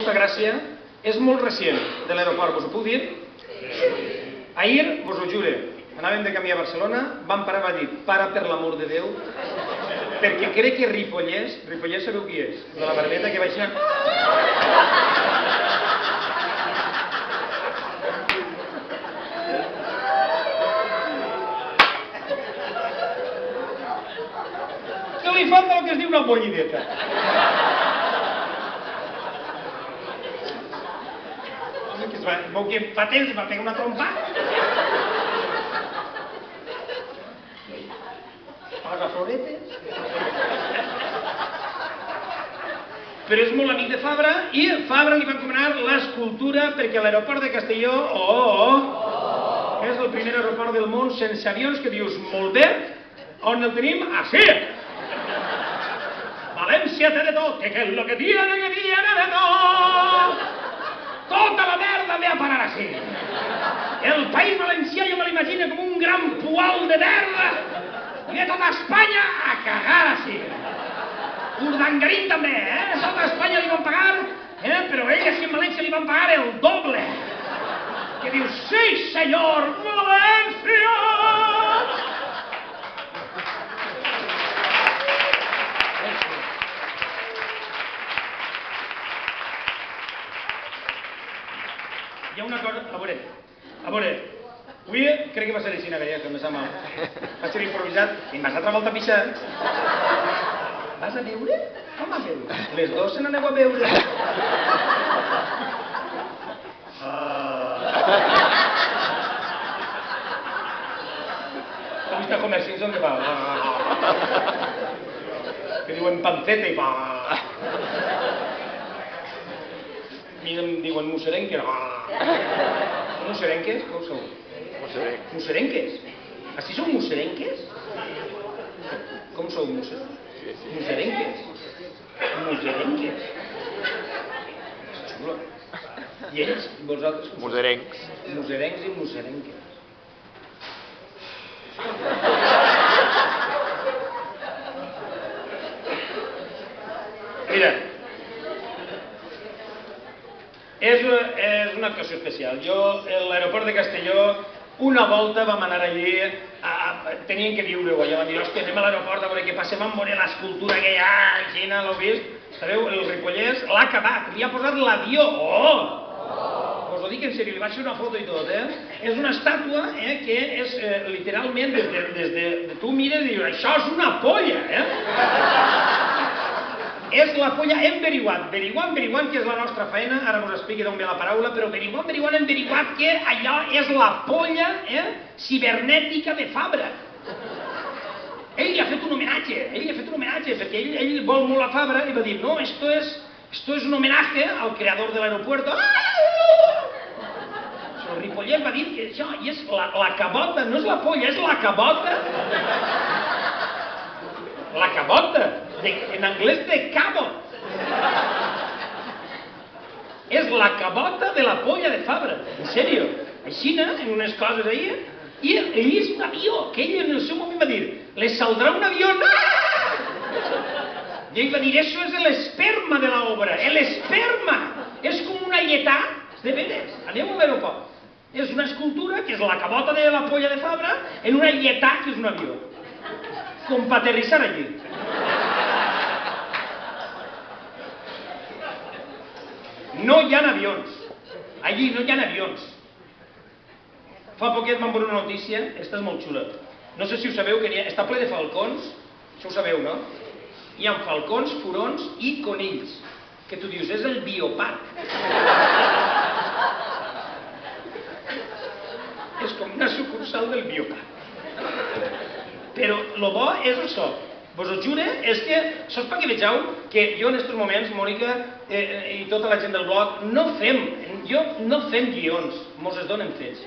molta gràcia, és molt recient de l'aeroport, vos ho puc dir? Ahir, vos ho jure, anàvem de camí a Barcelona, vam parar, va dir, para per l'amor de Déu, perquè crec que Ripollès sabeu qui és? De la barbeta que vaig anar... Que li falta el que es diu una bollideta. Veu que fa temps va pegar una trompa. Paga floretes. Però és molt amic de Fabra i Fabra li va encomanar l'escultura perquè a l'aeroport de Castelló, és el primer aeroport del món sense avions que dius, molt bé, on el tenim? Així! València té de tot, que es lo que tiene de tot. Tota la merda ve a parar així. El País Valencià jo me l'imagino com un gran poal de merda i ve tota Espanya a cagar així. Urdangarín també, Tota Espanya li van pagar, però ell així en València li van pagar el doble. Que diu, sí senyor, València! Hi ha una cosa... A veure, avui crec que va ser així, que em sap mal. Va ser improvisat i em vas altra volta a pixar. Vas a veure? Com a veure? Les dos se n'aneu a veure. Heu vist a Homer Simpson que fa... Que diuen panceta i fa... A mi em diuen musserenques. Musserenques? Com sou? Musserenques? Així sou musserenques? Com sou musserenques? Musserenques? Xulo. I ells, vosaltres? Muserencs. Muserencs i musserenques. Mira, és una actuació especial. Jo, a l'aeroport de Castelló, una volta vam anar allí, tenien que viure-ho allà, vam dir, hòstia, anem a l'aeroport a veure què passa, vam veure l'escultura que hi ha, Xina, l'heu vist? Sabeu, el Ripollès l'ha acabat, li ha posat l'avió, Us ho dic en sèrio, li vaig fer una foto i tot, És una estàtua que és, literalment, des de... Tu mires i dius, això és una polla, És la polla enveriguat, veriguant que és la nostra feina, ara us expliqui d'on ve la paraula, però enveriguat que allò és la polla cibernètica de Fabra. Ell li ha fet un homenatge, perquè ell vol molt a Fabra i va dir, no, esto es un homenaje al creador de l'aeropuerto. El Ripollès va dir que això, i és la cabota, no és la polla, és la cabota. La cabota. En anglès de cabot. És la cabota de la polla de Fabra. En sèrio. Així, en unes coses ahí. I ell és un avió, que ell en el seu moment va dir, le saldrà un avió. I ell va dir, eso es el esperma de la obra. El esperma. És com una lletà de veres. Aneu a l'aeroport. És una escultura que és la cabota de la polla de Fabra en una lletà que és un avió. Com per aterrissar allí. No hi ha avions. Allí no hi ha avions. Fa poquet vam veure una notícia, esta és molt xula. No sé si ho sabeu, que està ple de falcons. Això ho sabeu, no? Hi ha falcons, furons i conills. Que tu dius, és el bioparc. És com una sucursal del bioparc. Però el bo és això. Vos ho jure, és que, saps per què vegeu que jo en aquests moments, Mònica i tota la gent del blog, no fem guions, mos es donen fets.